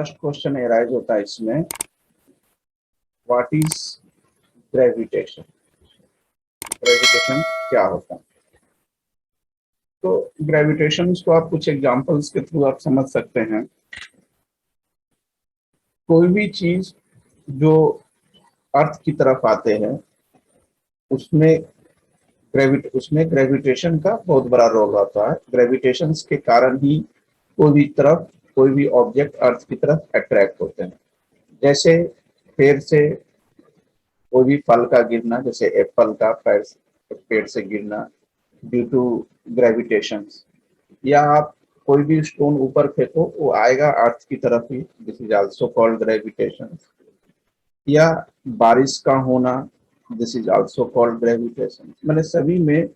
First question arise होता है इसमें, व्हाट इज ग्रेविटेशन। ग्रेविटेशन क्या होता है? तो ग्रेविटेशन को आप कुछ एग्जांपल्स के थ्रू आप समझ सकते हैं। कोई भी चीज जो अर्थ की तरफ आते हैं उसमें उसमें ग्रेविटेशन का बहुत बड़ा रोल होता है। ग्रेविटेशन के कारण ही कोई भी ऑब्जेक्ट अर्थ की तरफ अट्रैक्ट होते हैं। जैसे पेड़ से कोई भी फल का गिरना, जैसे एप्पल का पेड़ से गिरना ड्यू टू ग्रेविटेशन, या आप कोई भी स्टोन ऊपर फेंको वो आएगा अर्थ की तरफ ही, this is also called gravitation. या बारिश का होना, this is also called gravitation. मैंने सभी में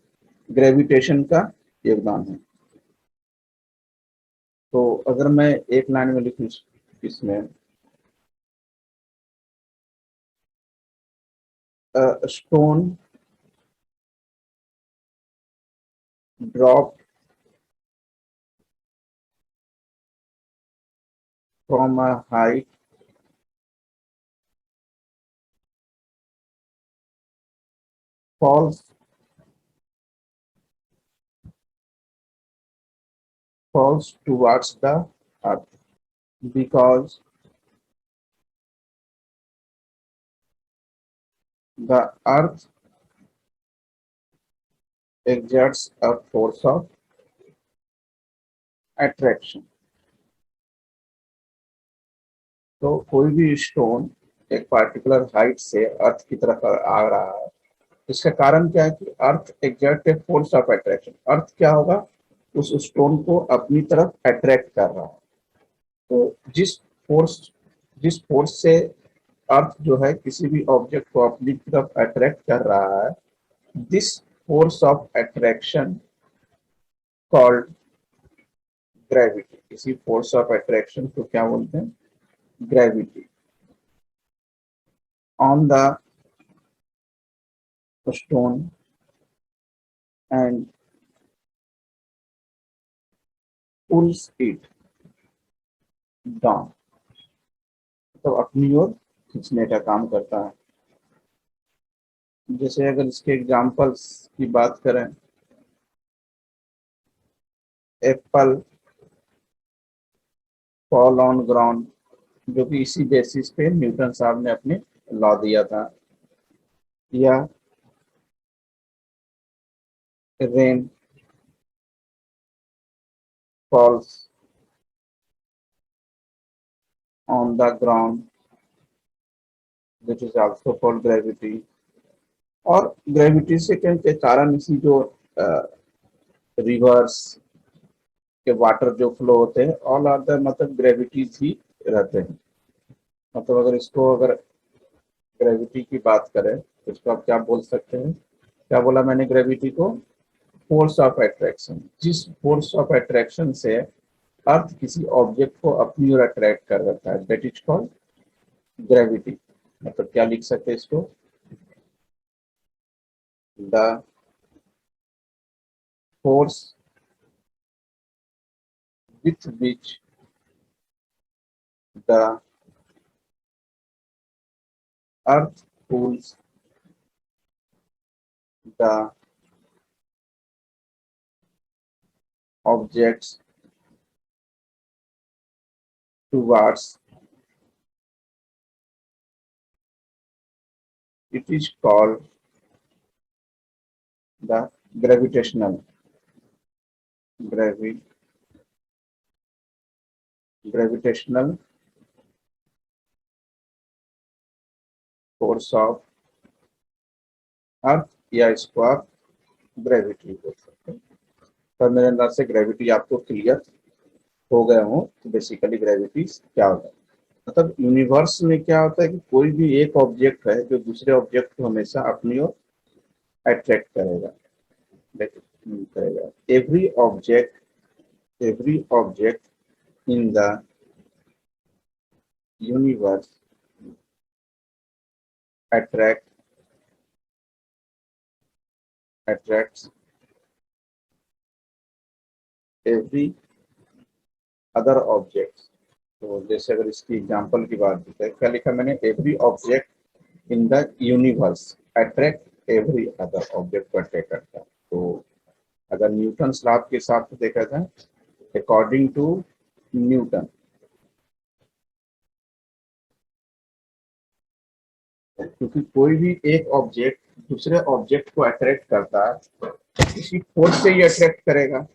ग्रेविटेशन का योगदान है। तो अगर मैं एक लाइन में लिखूं इसमें, stone drop from a height falls towards the earth because the earth exerts a force of attraction। तो कोई भी स्टोन एक पार्टिकुलर हाइट से अर्थ की तरफ आ रहा है, इसका कारण क्या है कि earth exert a force of attraction. Earth क्या होगा, उस स्टोन को अपनी तरफ अट्रैक्ट कर रहा है। तो जिस फोर्स से अर्थ जो है किसी भी ऑब्जेक्ट को अपनी तरफ अट्रैक्ट कर रहा है, this force of attraction called gravity. इसी फोर्स ऑफ अट्रैक्शन को क्या बोलते हैं? Gravity. On the stone and pulls it down, तो अपनी ओर खींचने का काम करता है। जैसे अगर इसके एग्जांपल्स की बात करें, एप्पल फॉल ऑन ग्राउंड, जो कि इसी बेसिस पे न्यूटन साहब ने अपने लॉ दिया था। या rain falls on the ground, which is also called gravity. और ग्रेविटी से के कारण इसी जो रिवर्स के वाटर जो फ्लो होते हैं, ऑल आर द मतलब ग्रेविटीज ही रहते हैं। मतलब अगर ग्रेविटी की बात करें तो इसको आप क्या बोल सकते हैं? क्या बोला मैंने ग्रेविटी को? Force of attraction. जिस फोर्स ऑफ अट्रैक्शन से अर्थ किसी ऑब्जेक्ट को अपनी ओर अट्रैक्ट कर देता है, दैट इज कॉल्ड ग्रेविटी। मतलब क्या लिख सकते हैं इसको? The force with which the earth pulls the objects towards it is called the gravitational gravi, gravitational force of अर्थ, या इसको आप ग्रेविटी बोल सकते हैं। तो मेरे अंदर से ग्रेविटी आपको क्लियर हो गया हो तो बेसिकली ग्रेविटी क्या होता है। मतलब यूनिवर्स में क्या होता है कि कोई भी एक ऑब्जेक्ट है जो दूसरे ऑब्जेक्ट को हमेशा अपनी ओर अट्रैक्ट करेगा, every object in the universe attracts every other object तो जैसे अगर इसकी एग्जांपल की बात की जाए, क्या लिखा मैंने, every object in the universe attract every other object को अट्रैक्ट करता है। तो अगर न्यूटन लॉ के हिसाब से देखा जाए, अकॉर्डिंग टू न्यूटन, क्योंकि कोई भी एक ऑब्जेक्ट दूसरे ऑब्जेक्ट को अट्रैक्ट करता है, तो किसी फोर्स से ही अट्रैक्ट करेगा,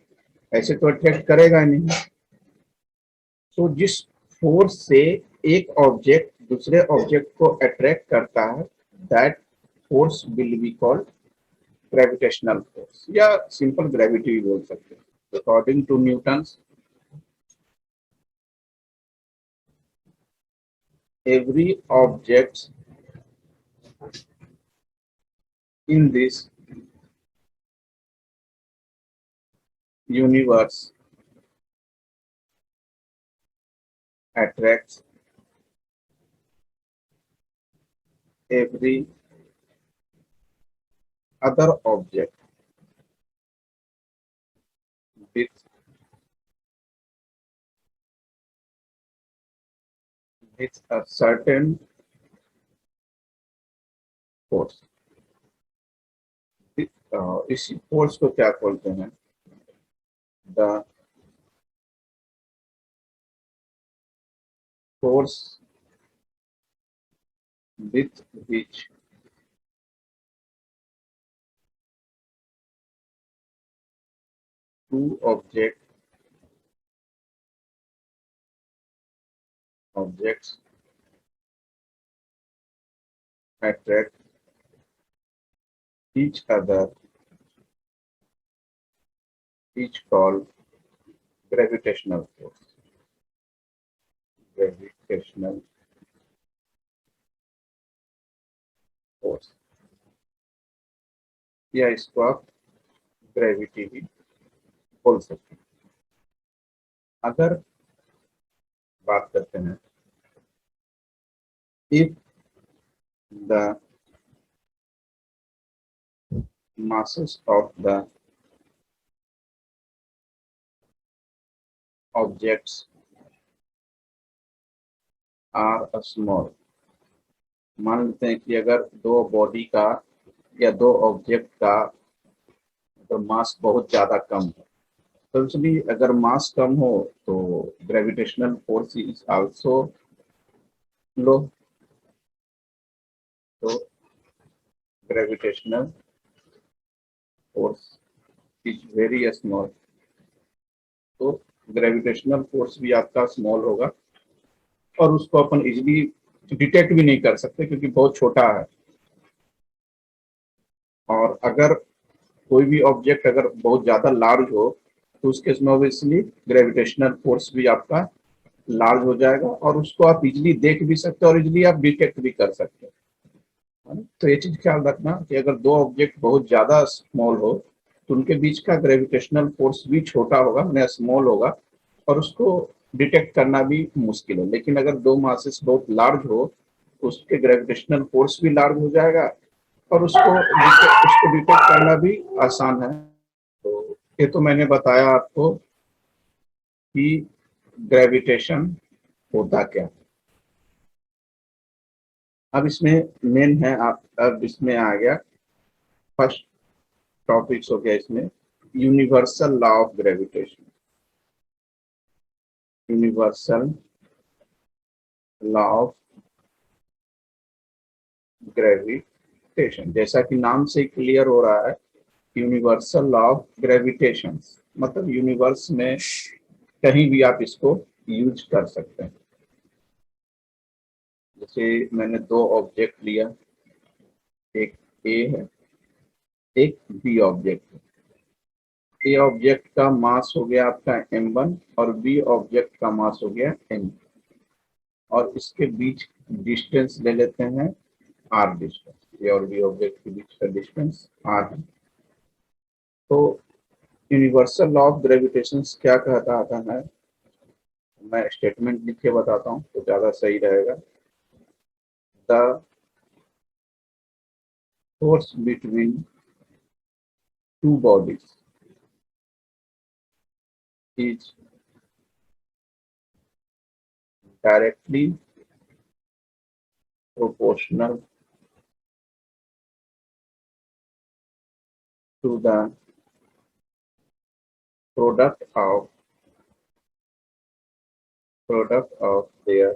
ऐसे तो अट्रैक्ट करेगा ही नहीं। तो जिस फोर्स से एक ऑब्जेक्ट दूसरे ऑब्जेक्ट को अट्रैक्ट करता है, that force will be called gravitational force, या सिंपल ग्रेविटी भी बोल सकते हैं। According to Newton, every object in this universe attracts every other object with a certain force। इसी फोर्स को क्या बोलते हैं? The force with which two objects attract each other, each called gravitational force। Gravitational force, या इसको आप gravity भी बोल सकते हैं। अगर बात करते हैं, if the masses of the objects are small, मान लेते हैं कि अगर दो बॉडी का या दो ऑब्जेक्ट का तो मास बहुत ज्यादा कम है, तो इसलिए अगर मास कम हो तो ग्रेविटेशनल फोर्स इज आल्सो लो। तो gravitational force is very small, तो ग्रेविटेशनल फोर्स भी आपका स्मॉल होगा और उसको अपन इजिली डिटेक्ट भी नहीं कर सकते क्योंकि बहुत छोटा है। और अगर कोई भी ऑब्जेक्ट अगर बहुत ज्यादा लार्ज हो तो उसके इसमें ऑब्वियसली ग्रेविटेशनल फोर्स भी आपका लार्ज हो जाएगा और उसको आप इजिली देख भी सकते हो और इजिली आप डिटेक्ट भी कर सकते हो, है ना? तो ये चीज ख्याल रखना कि अगर दो ऑब्जेक्ट बहुत ज्यादा स्मॉल हो तो उनके बीच का ग्रेविटेशनल फोर्स भी छोटा होगा, मैंने स्मॉल होगा, और उसको डिटेक्ट करना भी मुश्किल है। लेकिन अगर दो मासेस बहुत लार्ज हो तो उसके ग्रेविटेशनल फोर्स भी लार्ज हो जाएगा और उसको डिटेक्ट करना भी आसान है। तो ये तो मैंने बताया आपको कि ग्रेविटेशन होता क्या। अब इसमें मेन है, आप अब इसमें आ गया फर्स्ट टॉपिक्स हो गया इसमें, universal law of gravitation. Universal law of gravitation, जैसा कि नाम से क्लियर हो रहा है, यूनिवर्सल लॉ ऑफ ग्रेविटेशन मतलब यूनिवर्स में कहीं भी आप इसको यूज कर सकते हैं। जैसे मैंने दो ऑब्जेक्ट लिया, एक ए है, एक बी ऑब्जेक्ट है। ए ऑब्जेक्ट का मास हो गया आपका m1 और बी ऑब्जेक्ट का मास हो गया m, और इसके बीच डिस्टेंस ले लेते हैं r डिस्टेंस, ए और बी ऑब्जेक्ट के बीच का डिस्टेंस r है। तो यूनिवर्सल लॉ ऑफ ग्रेविटेशन क्या कहता आता है, मैं स्टेटमेंट लिख के बताता हूँ तो ज्यादा सही रहेगा। The force between two bodies is directly proportional to the product of their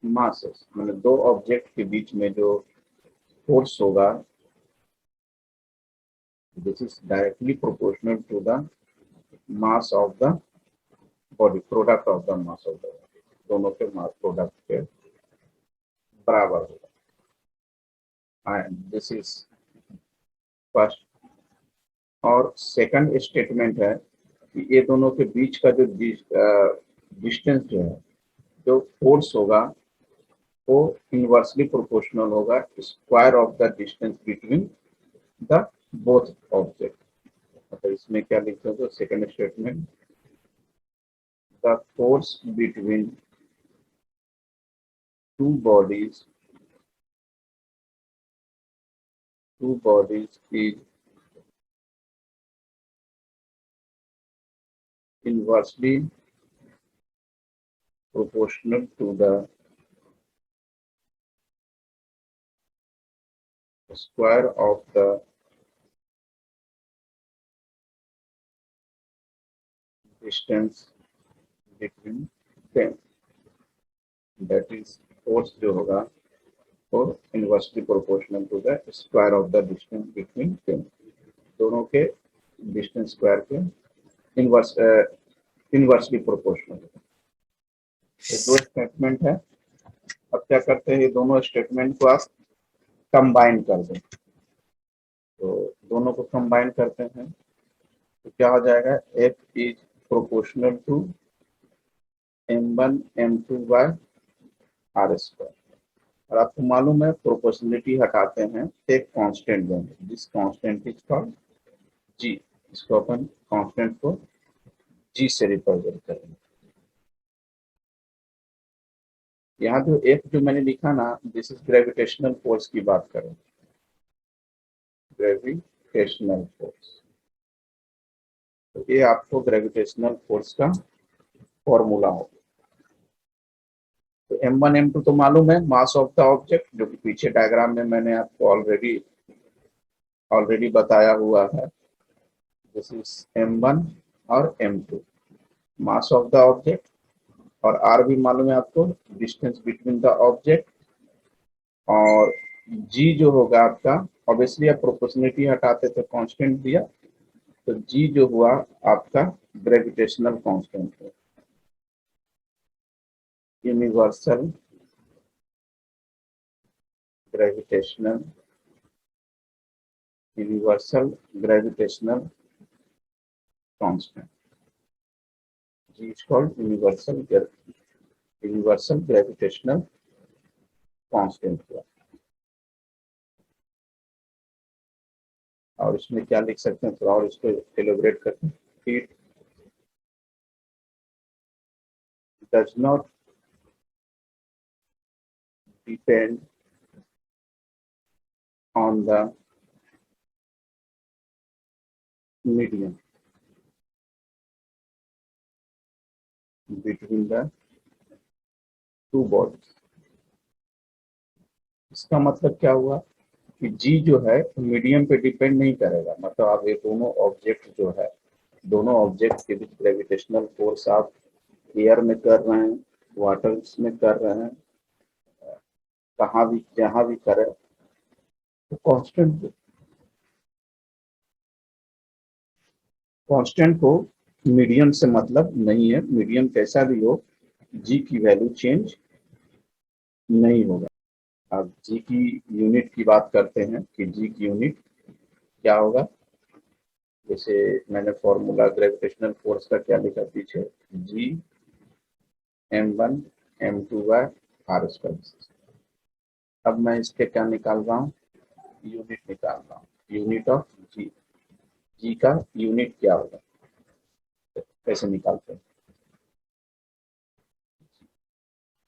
masses। मतलब दो ऑब्जेक्ट के बीच में जो फोर्स होगा, this is directly proportional to the mass of the body, product of the mass of the body, दोनों के mass product के बराबर होगा। And this is first. और सेकंड स्टेटमेंट है कि ये दोनों के बीच का जो डिस्टेंस जो है, जो फोर्स होगा वो इनवर्सली प्रोपोर्शनल होगा square of the distance between the both object. मतलब इसमें क्या लिखते हो, second statement, the force between two bodies is inversely proportional to the square of the distance between them। that is force जो होगा वो inversely proportional to the square of the distance between them। दोनों के distance square के inversely proportional. ये दो statement है। अब क्या करते हैं, ये दोनों स्टेटमेंट को आप कंबाइन कर दें। तो दोनों को कंबाइन करते हैं तो क्या हो जाएगा, F is proportional to m1 m2 by r square. और आपको मालूम है प्रोपोर्शनलिटी हटाते हैं तो एक कांस्टेंट देंगे, this constant is called g। इसको अपन कांस्टेंट को g से रिप्रेजेंट करेंगे। यहाँ जो F जो मैंने लिखा ना, दिस इज ग्रेविटेशनल फोर्स की बात करें, ग्रेविटेशनल फोर्स। तो ये आपको ग्रेविटेशनल फोर्स का फॉर्मूला होगा। तो m1 m2 तो मालूम है, मास ऑफ द ऑब्जेक्ट, जो कि पीछे डायग्राम में मैंने आपको ऑलरेडी बताया हुआ है। दिस इज m1 और m2 mass of the object, और r भी मालूम है आपको, डिस्टेंस बिटवीन द ऑब्जेक्ट। और g जो होगा आपका, ऑब्वियसली आप प्रोपोर्शनलिटी हटाते तो कांस्टेंट दिया, तो g जो हुआ आपका ग्रेविटेशनल कांस्टेंट है, universal gravitational constant. g is called universal gravitational constant हुआ। और इसमें क्या लिख सकते हैं, थोड़ा और इसको एलोबरेट करते हैं। It does not depend on the medium between the two bodies. इसका मतलब क्या हुआ कि जी जो है मीडियम पे डिपेंड नहीं करेगा। मतलब आप ये दोनों ऑब्जेक्ट जो है, दोनों ऑब्जेक्ट के बीच ग्रेविटेशनल फोर्स आप एयर में कर रहे हैं, वाटर में कर रहे हैं, कहाँ भी जहाँ भी करें तो कांस्टेंट को मीडियम से मतलब नहीं है। मीडियम कैसा भी हो, जी की वैल्यू चेंज नहीं होगा। अब जी की यूनिट की बात करते हैं कि जी की यूनिट क्या होगा। जैसे मैंने फॉर्मूला ग्रेविटेशनल फोर्स का क्या लिखा पीछे, जी m1 m2 by r square. अब मैं इसके क्या निकाल रहा हूँ, यूनिट निकाल रहा हूँ, यूनिट ऑफ जी। जी का यूनिट क्या होगा, कैसे निकालते हैं।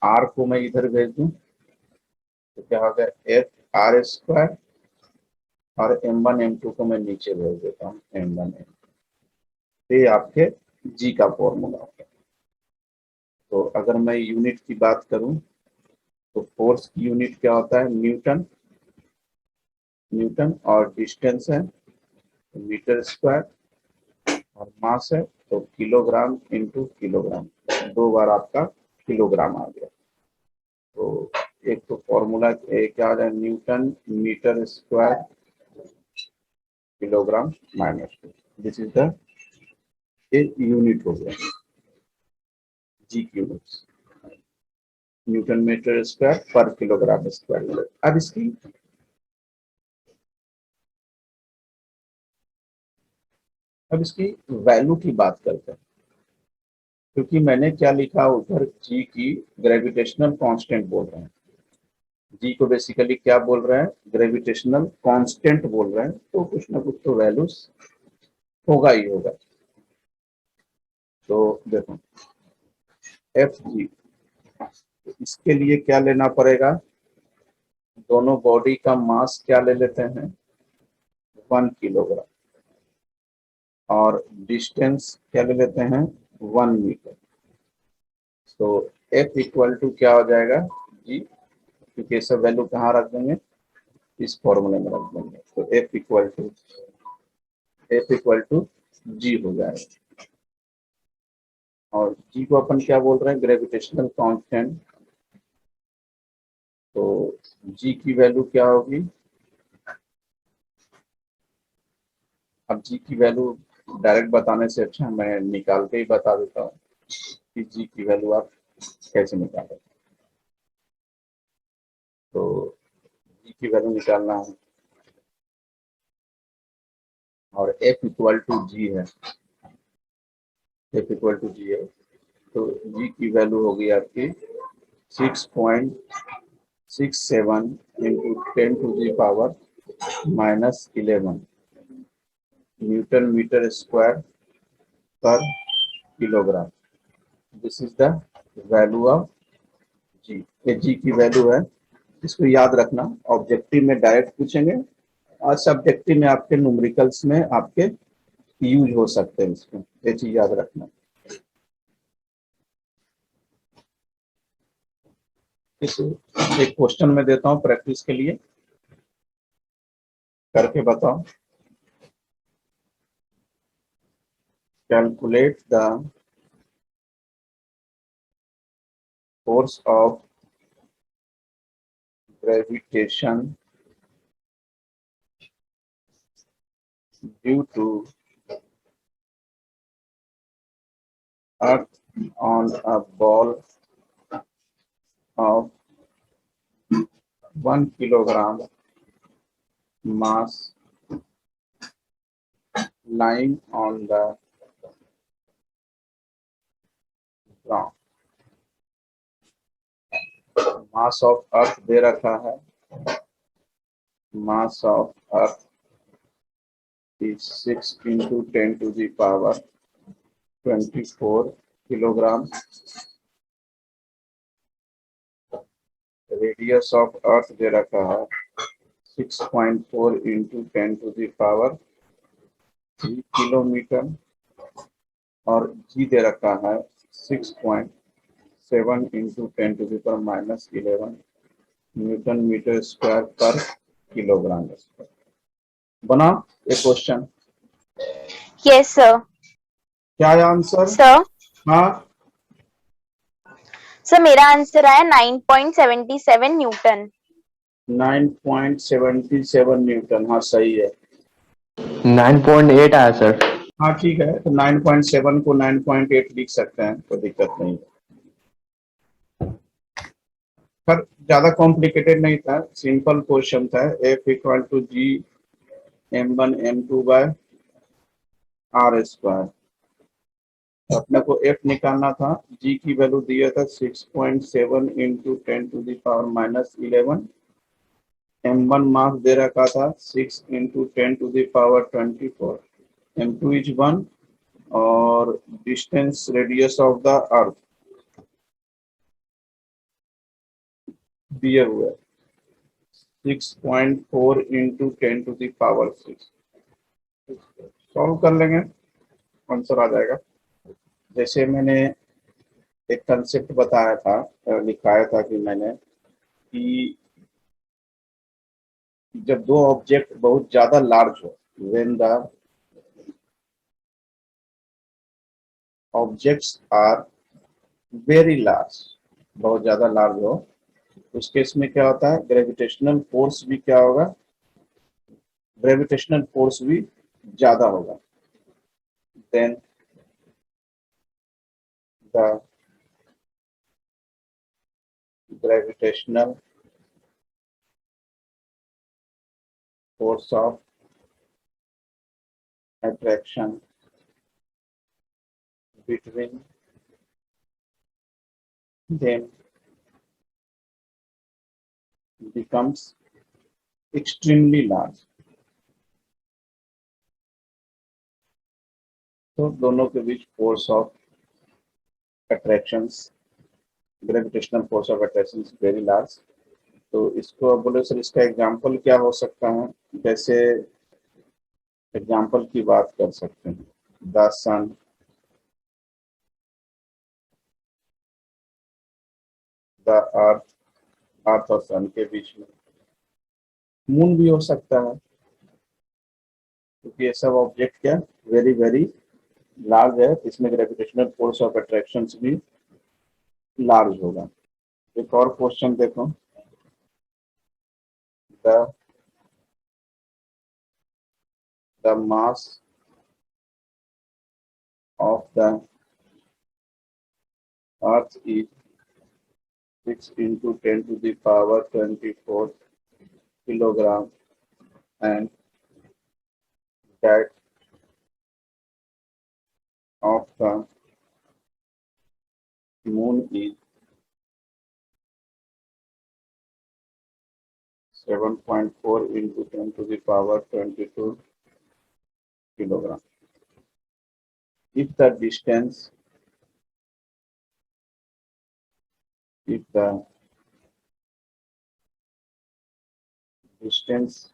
आर को मैं इधर भेज दूं तो क्या होगा, एफ आर स्क्वायर, और m1 m2 को मैं नीचे भेज देता हूँ m1 m2। ये आपके जी का फॉर्मूला है। तो अगर मैं यूनिट की बात करूं तो फोर्स की यूनिट क्या होता है, न्यूटन, न्यूटन, और डिस्टेंस है मीटर स्क्वायर, और मास है तो किलोग्राम इंटू किलोग्राम, 2 बार आपका किलोग्राम आ गया। तो एक तो फॉर्मूला क्या आ रहा है, newton metre square kilogram minus 2, this is the unit हो गया, जी की यूनिट्स, न्यूटन मीटर स्क्वायर पर किलोग्राम स्क्वायर। अब इसकी वैल्यू की बात करते हैं, क्योंकि मैंने क्या लिखा उधर, जी की ग्रेविटेशनल कांस्टेंट बोल रहे हैं, जी को बेसिकली क्या बोल रहे हैं, ग्रेविटेशनल कांस्टेंट बोल रहे हैं, तो कुछ ना कुछ तो वैल्यूज होगा ही होगा। तो देखो एफ जी, इसके लिए क्या लेना पड़ेगा, दोनों बॉडी का मास क्या ले लेते हैं, 1 किलोग्राम, और डिस्टेंस क्या ले लेते हैं, 1 मीटर। तो एफ इक्वल टू क्या हो जाएगा, जी, क्योंकि ये सब वैल्यू कहाँ रख देंगे, इस फॉर्मूले में रख देंगे। तो एफ इक्वल टू जी हो जाएगा, और जी को अपन क्या बोल रहे हैं, ग्रेविटेशनल कांस्टेंट। तो जी की वैल्यू क्या होगी, अब जी की वैल्यू डायरेक्ट बताने से अच्छा मैं निकाल के ही बता देता हूँ कि जी की वैल्यू आप कैसे निकालें। तो जी की वैल्यू निकालना है, और एफ इक्वल टू जी है, एफ इक्वल टू जी है, तो जी की वैल्यू होगी आपकी 6.67 इंटू 10⁻⁻11 न्यूटन मीटर स्क्वायर पर kilogram. This is the value of G, ये जी की वैल्यू है, इसको याद रखना। ऑब्जेक्टिव में डायरेक्ट पूछेंगे, और सब्जेक्टिव में आपके न्यूमेरिकल्स में आपके यूज हो सकते हैं, इसको ये चीज याद रखना। इस एक क्वेश्चन में देता हूं प्रैक्टिस के लिए, करके बताओ। Calculate the force of gravitation due to earth on a ball of 1 kilogram mass lying on the ground। Mass of earth दे रखा है, mass of earth is 6 into 10 to the power 24 kilogram। Radius of earth दे रखा है 6.4 into 10 to the power 3 kilometre, और G दे रखा है 6.7 into 10 to the power -11 newton metre square पर किलोग्राम स्क्वायर। बना एक क्वेश्चन, यस सर। क्या है आंसर? सर हाँ, सर मेरा आंसर आया 9.77 न्यूटन। 9.77 न्यूटन, हाँ सही है। 9.8 आया सर। हाँ ठीक है, तो 9.7 को 9.8 लिख सकते हैं, कोई दिक्कत नहीं है। पर ज्यादा कॉम्प्लिकेटेड नहीं था, सिंपल क्वेश्चन था। F equal to G m1 m2 by R square. अपने को एफ निकालना था, जी की वैल्यू दिया था 6.7 into 10 to the power -11, m1 mass दे रखा था 6 into 10 to the power 24, m2 is 1, और distance radius of the earth दिए हुए 6.4 into 10 to the power 6। Solve कर लेंगे। आंसर आ जाएगा। जैसे मैंने एक कंसेप्ट बताया था, लिखाया था कि मैंने कि जब दो ऑब्जेक्ट बहुत ज्यादा लार्ज हो, when the objects are very large, बहुत ज्यादा लार्ज हो, उस केस में क्या होता है, ग्रेविटेशनल फोर्स भी क्या होगा, ग्रेविटेशनल फोर्स भी ज्यादा होगा। Then the gravitational force of attraction between them becomes extremely large। तो दोनों के बीच force of attractions, gravitational force of attraction is very large. तो इसको अब बोले सर इसका एग्जांपल क्या हो सकता है, जैसे एग्जांपल की बात कर सकते हैं, द सन, द अर्थ, अर्थ और सन के बीच में मून भी हो सकता है, क्योंकि ये सब ऑब्जेक्ट क्या वेरी वेरी लार्ज है, इसमें ग्रेविटेशनल फोर्स ऑफ अट्रैक्शन भी लार्ज होगा। एक और क्वेश्चन देखो, the mass of the earth is 6 into 10 to the power 24 kilogram, and that of the moon is 7.4 into 10 to the power 22 kilogram. If the distance between the distance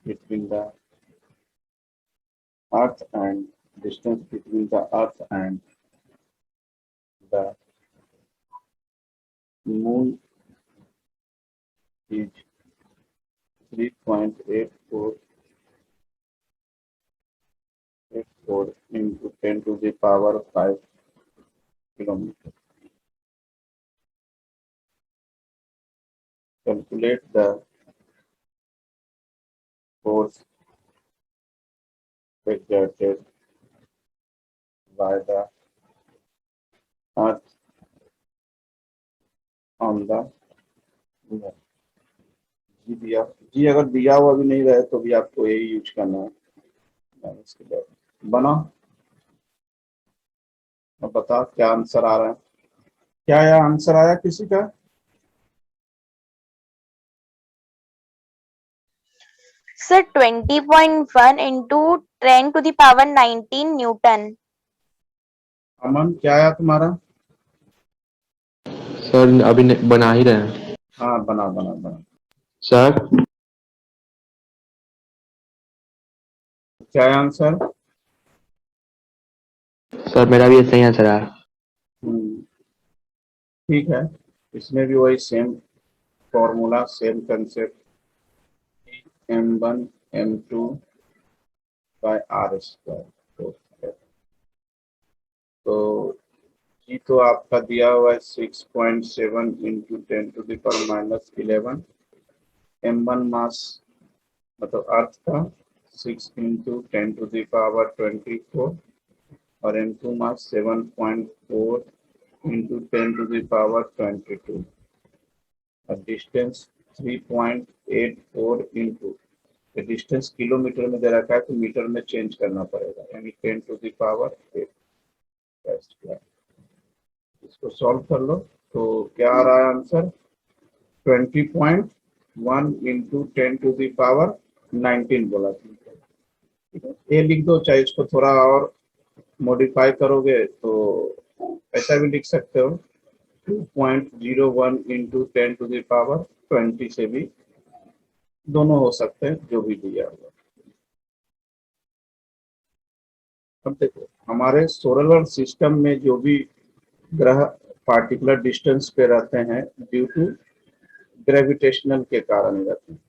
between the earth and distance between the earth and the moon is 3.84 into 10 to the power 5 kilometer. Calculate the force exerted by the earth on the moon। जी दिया, जी अगर दिया हुआ भी नहीं रहे तो भी आपको यही यूज करना है। इसके बाद बना, अब बता क्या आंसर आ रहा है, क्या यह आंसर आया किसी का? Sir, 20.1 into 10 to the power 19 Newton. अमन क्या आया तुम्हारा? सर अभी बना ही रहे हैं। हाँ बना बना बना। सर क्या है आंसर? सर मेरा भी सही आंसर आया। ठीक है, इसमें भी वही same formula, same concept, m1 m2 by r square. तो जी तो आपका दिया हुआ है 6.7 into 10 to the power minus 11। m1 mass मतलब अर्थ का 6 इंटू 10 टू द पावर 24 और m2 mass 7.4 into 10 to the power 22 और डिस्टेंस 3.84 इंटू, डिस्टेंस किलोमीटर में दे रखा है तो मीटर में चेंज करना पड़ेगा, यानी 10 टू द पावर 8। इसको सॉल्व कर लो तो क्या आ रहा है answer, 20.1 into 10 to the power 19 बोला। ठीक है, ये लिख दो, चाहे इसको थोड़ा और मॉडिफाई करोगे तो ऐसा भी लिख सकते हो, 2.01 इंटू 10 टू द पावर 20 से भी दोनों हो सकते हैं, जो भी दिया हुआ। अब देखो हमारे सोलर सिस्टम में जो भी ग्रह पार्टिकुलर डिस्टेंस पे रहते हैं ड्यू टू ग्रेविटेशनल के कारण रहते हैं।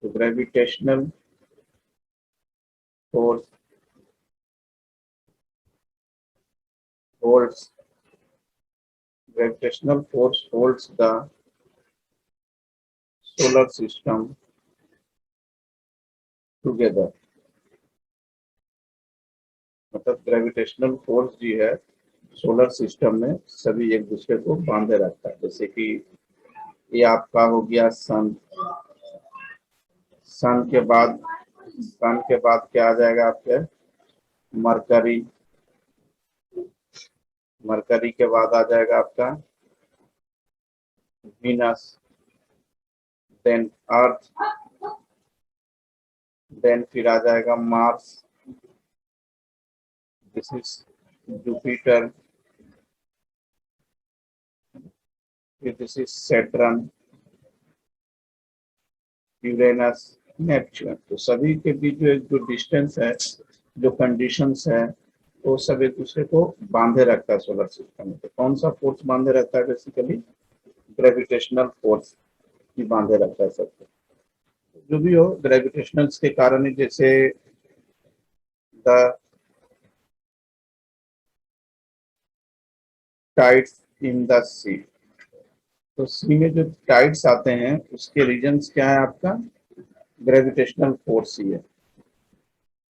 तो gravitational force holds gravitational force holds the solar system together। मतलब ग्रेविटेशनल फोर्स जी है सोलर सिस्टम में सभी एक दूसरे को बांधे रखता है। जैसे कि ये आपका हो गया सन, सन के बाद क्या आ जाएगा आपके मरकरी, मरकरी के बाद आ जाएगा आपका वीनस, देन अर्थ, देन फिर आ जाएगा मार्स, दिस इज जुपिटर, फिर this is Saturn, Uranus, Neptune. तो सभी के बीच जो डिस्टेंस है, जो कंडीशंस है, वो सब एक दूसरे को बांधे रखता है सोलर सिस्टम में। तो कौन सा फोर्स बांधे रखता है? बेसिकली ग्रेविटेशनल फोर्स ही बांधे रखता है सबको। जो भी हो ग्रेविटेशनल के कारण ही, जैसे द टाइड्स इन द सी, तो सी में जो टाइड्स आते हैं उसके रीजन्स क्या है? आपका ग्रेविटेशनल फोर्स ही है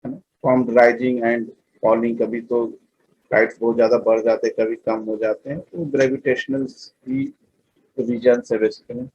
ना। फॉर्म राइजिंग एंड फॉलिंग, कभी तो टाइड्स बहुत ज्यादा बढ़ जाते हैं, कभी कम हो जाते हैं, तो ग्रेविटेशनल ही रीजन है बेसिकली।